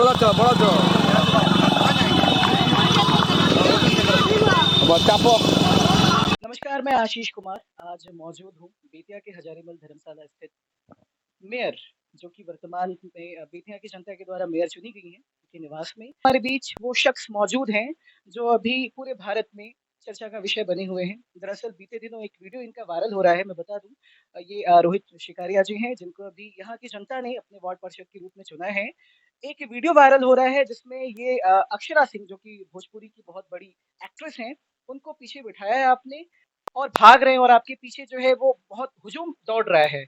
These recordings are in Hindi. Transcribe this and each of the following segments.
बोलो तो चापो। नमस्कार, मैं आशीष कुमार आज मौजूद हूँ बेतिया के हजारीमल धर्मशाला स्थित मेयर जो कि वर्तमान में बेतिया की जनता के द्वारा मेयर चुनी गई हैं के निवास में। हमारे बीच वो शख्स मौजूद हैं जो अभी पूरे भारत में चर्चा का विषय बने हुए हैं। दरअसल बीते दिनों एक वीडियो इनका वायरल हो रहा है, मैं बता दूं ये रोहित शिकारिया जी हैं जिनको अभी यहाँ की जनता ने अपने वार्ड पार्षद के रूप में चुना है। एक वीडियो वायरल हो रहा है जिसमें ये अक्षरा सिंह जो कि भोजपुरी की बहुत बड़ी एक्ट्रेस हैं, उनको पीछे बिठाया है आपने और भाग रहे हैं और आपके पीछे जो है वो बहुत हुजूम दौड़ रहा है।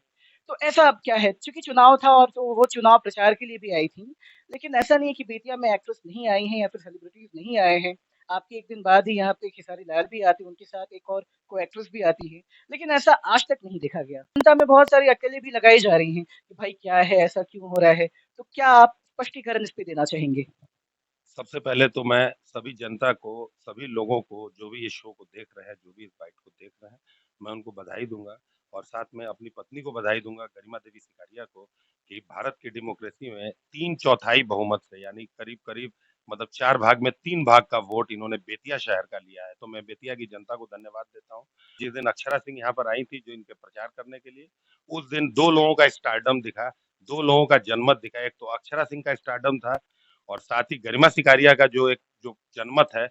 तो ऐसा अब क्या है? चूँकि चुनाव था और तो वो चुनाव प्रचार के लिए भी आई थीं, लेकिन ऐसा नहीं है कि बेतिया में एक्ट्रेस नहीं आई हैं या फिर सेलिब्रिटीज़ नहीं आए हैं। आपके एक दिन बाद ही यहाँ पे खेसारी लाल भी आते हैं, उनके साथ एक और को एक्ट्रेस भी आती है, लेकिन ऐसा आज तक नहीं देखा गया। जनता में बहुत सारी अटकलें भी लगाई जा रही हैं कि भाई क्या है, ऐसा क्यों हो रहा है? तो क्या आप स्पष्टीकरण इस पे देना चाहेंगे? सबसे पहले तो मैं सभी जनता को, सभी लोगों को जो भी इस शो को देख रहे हैं, जो भी इस बाइट को देख रहे हैं, मैं उनको बधाई दूंगा और साथ में अपनी पत्नी को बधाई दूंगा, गरिमा देवी सिकारिया को, कि भारत की डेमोक्रेसी में 3/4 बहुमत से यानी करीब-करीब मतलब 4 भाग में 3 भाग का वोट इन्होंने बेतिया शहर का लिया है। तो मैं बेतिया की जनता को धन्यवाद देता हूँ। जिस दिन अक्षरा सिंह यहाँ पर आई थी जो इनके प्रचार करने के लिए, उस दिन 2 लोगों का स्टारडम दिखा, 2 लोगों का जनमत दिखा। एक तो अक्षरा सिंह का स्टारडम था और साथ ही गरिमा सिकारिया का जो जनमत है,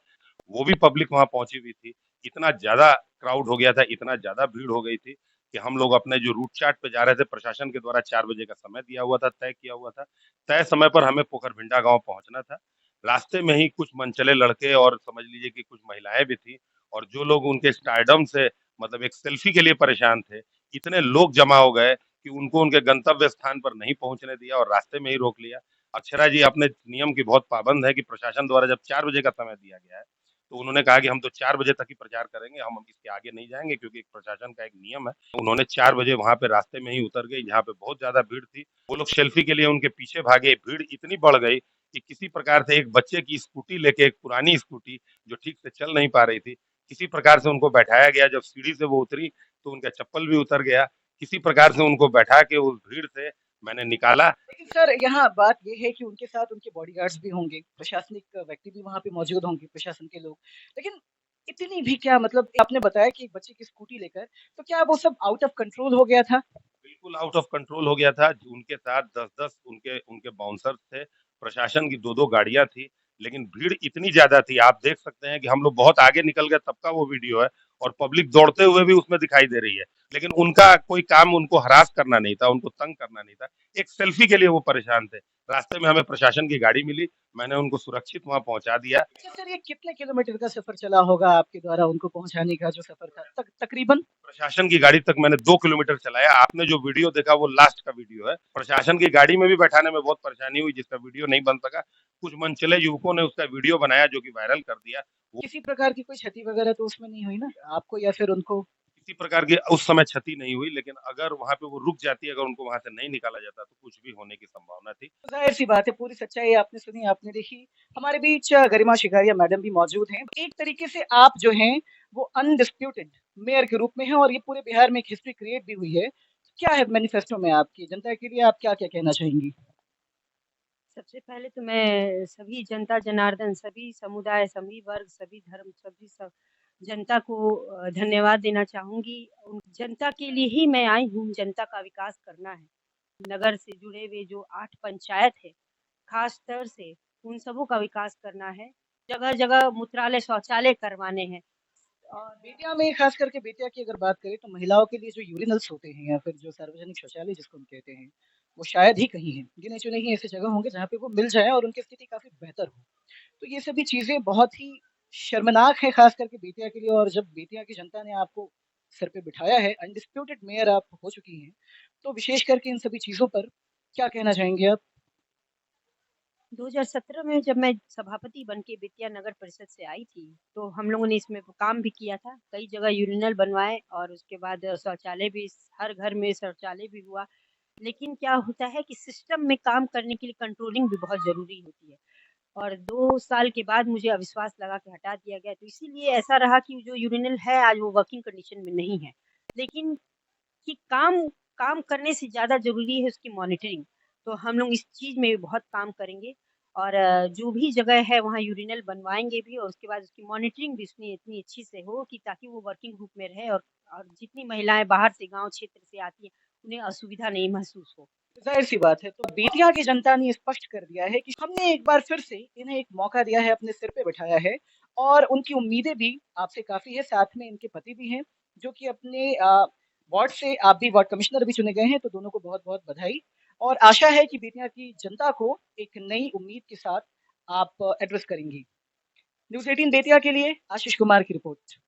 वो भी पब्लिक वहां पहुंची हुई थी। इतना ज्यादा क्राउड हो गया था, इतना ज्यादा भीड़ हो गई थी कि हम लोग अपने जो रूट चार्ट पे जा रहे थे, प्रशासन के द्वारा 4 बजे का समय दिया हुआ था, तय किया हुआ था। तय समय पर हमें पोखरभिंडा गांव पहुंचना था। रास्ते में ही कुछ मनचले लड़के और समझ लीजिए कि कुछ महिलाएं भी थी और जो लोग उनके स्टारडम से मतलब एक सेल्फी के लिए परेशान थे, इतने लोग जमा हो गए कि उनको उनके गंतव्य स्थान पर नहीं पहुंचने दिया और रास्ते में ही रोक लिया। अक्षरा जी अपने नियम की बहुत पाबंद है कि प्रशासन द्वारा जब 4 बजे का समय दिया गया है, तो उन्होंने कहा कि हम तो 4 बजे तक ही प्रचार करेंगे, हम इसके आगे नहीं जाएँगे क्योंकि एक प्रशासन का एक नियम है। उन्होंने 4 बजे वहाँ पे रास्ते में ही उतर गई जहाँ पे बहुत ज़्यादा भीड़ थी। वो लोग सेल्फी के लिए उनके पीछे भागे, भीड़ इतनी बढ़ गई कि किसी प्रकार से एक बच्चे की स्कूटी लेके, एक पुरानी स्कूटी जो ठीक से चल नहीं पा रही थी, किसी प्रकार से उनको बैठाया गया। जब सीढ़ी से वो उतरी, तो उनका चप्पल भी उतर गया। किसी प्रकार से उनको बैठा के उस भीड़ से मैंने निकाला। लेकिन सर यहाँ बात ये है कि उनके साथ उनके बॉडीगार्ड्स भी होंगे, प्रशासनिक व्यक्ति भी वहाँ पे मौजूद होंगे, प्रशासन के लोग। लेकिन इतनी भी क्या मतलब आपने बताया कि एक बच्चे की स्कूटी लेकर, तो क्या वो सब आउट ऑफ कंट्रोल हो गया था? बिल्कुल आउट ऑफ कंट्रोल हो गया था। उनके साथ 10-10 उनके उनके बाउंसर्स थे, प्रशासन की 2-2 गाड़ियाँ थी, लेकिन भीड़ इतनी ज़्यादा थी, आप देख सकते हैं कि हम लोग बहुत आगे निकल गए तब का वो वीडियो है और पब्लिक दौड़ते हुए भी उसमें दिखाई दे रही है। लेकिन उनका कोई काम उनको हरास करना नहीं था, उनको तंग करना नहीं था। एक सेल्फी के लिए वो परेशान थे। रास्ते में हमें प्रशासन की गाड़ी मिली, मैंने उनको सुरक्षित वहाँ पहुँचा दिया। अच्छा सर, ये कितने किलोमीटर का सफर चला होगा आपके द्वारा उनको पहुँचाने का जो सफर था? तकरीबन? प्रशासन की गाड़ी तक मैंने 2 किलोमीटर चलाया। आपने जो वीडियो देखा वो लास्ट का वीडियो है। प्रशासन की गाड़ी में भी बैठाने में बहुत परेशानी हुई जिसका वीडियो नहीं बन सका। कुछ मनचले युवकों ने उसका वीडियो बनाया जो कि वायरल कर दिया। वो किसी प्रकार की कोई क्षति वगैरह तो उसमें नहीं हुई ना? आपको या फिर उनको? किसी प्रकार की उस समय क्षति नहीं हुई, लेकिन अगर वहाँ पे वो रुक जाती, अगर उनको वहाँ से नहीं निकाला जाता तो कुछ भी होने की संभावना थी। ज़ाहिर-सी बात है, पूरी सच्चाई आपने सुनी, आपने देखी। हमारे बीच गरिमा शिकारिया मैडम भी मौजूद हैं। एक तरीके से आप जो हैं, वो अनडिस्प्यूटेड मेयर के रूप में हैं और ये पूरे बिहार में एक हिस्ट्री क्रिएट भी हुई है। क्या है मैनिफेस्टो में आपकी? जनता के लिए आप क्या-क्या कहना चाहेंगी? सबसे पहले तो मैं सभी जनता जनार्दन, सभी समुदाय, सभी वर्ग, सभी धर्म, सभी सब जनता को धन्यवाद देना चाहूँगी। उन जनता के लिए ही मैं आई हूँ, जनता का विकास करना है। नगर से जुड़े हुए जो 8 पंचायत है, खास तौर से उन सबों का विकास करना है। जगह-जगह मूत्रालय, शौचालय करवाने हैं और बेतिया में ख़ास करके बेतिया की अगर बात करें तो महिलाओं के लिए जो यूरिनल्स होते हैं या फिर जो सार्वजनिक शौचालय जिसको हम कहते हैं, वो शायद ही कहीं हैं। गिने-चुने ही ऐसे जगह होंगे जहाँ पे वो मिल जाएँ और उनकी स्थिति काफ़ी बेहतर हो। तो ये सभी चीज़ें बहुत ही शर्मनाक है ख़ास करके बेतिया के लिए और जब बेतिया की जनता ने आपको सर पे बिठाया है, अनडिस्प्यूटेड मेयर आप हो चुकी हैं, तो विशेष करके इन सभी चीज़ों पर क्या कहना चाहेंगे आप? 2017 में जब मैं सभापति बन के बेतिया नगर परिषद से आई थी, तो हम लोगों ने इसमें काम भी किया था। कई जगह यूरिनल बनवाए और उसके बाद शौचालय भी हर घर में शौचालय भी हुआ। लेकिन क्या होता है कि सिस्टम में काम करने के लिए कंट्रोलिंग भी बहुत ज़रूरी होती है और 2 साल के बाद मुझे अविश्वास लगा के हटा दिया गया। तो इसीलिए ऐसा रहा कि जो यूरिनल है आज वो वर्किंग कंडीशन में नहीं है। लेकिन कि काम काम करने से ज़्यादा ज़रूरी है उसकी मॉनिटरिंग। तो हम लोग इस चीज़ में भी बहुत काम करेंगे और जो भी जगह है वहाँ यूरिनल बनवाएंगे भी, और उसके बाद उसकी मॉनिटरिंग भी उसमें इतनी अच्छी से हो कि ताकि वो वर्किंग ग्रुप में रहे, और जितनी महिलाएं बाहर से गांव क्षेत्र से आती हैं उन्हें असुविधा नहीं महसूस हो। जाहिर सी बात है, तो बेतिया की जनता ने स्पष्ट कर दिया है कि हमने एक बार फिर से इन्हें एक मौका दिया है, अपने सिर पे बिठाया है, और उनकी उम्मीदें भी आपसे काफ़ी है, साथ में इनके पति भी हैं, जो कि अपने वार्ड से, आप भी वार्ड कमिश्नर भी चुने गए हैं, तो दोनों को बहुत-बहुत बधाई, और आशा है कि बेतिया की जनता को एक नई उम्मीद के साथ आप एड्रेस करेंगी। न्यूज़ 18 बेतिया के लिए आशीष कुमार की रिपोर्ट।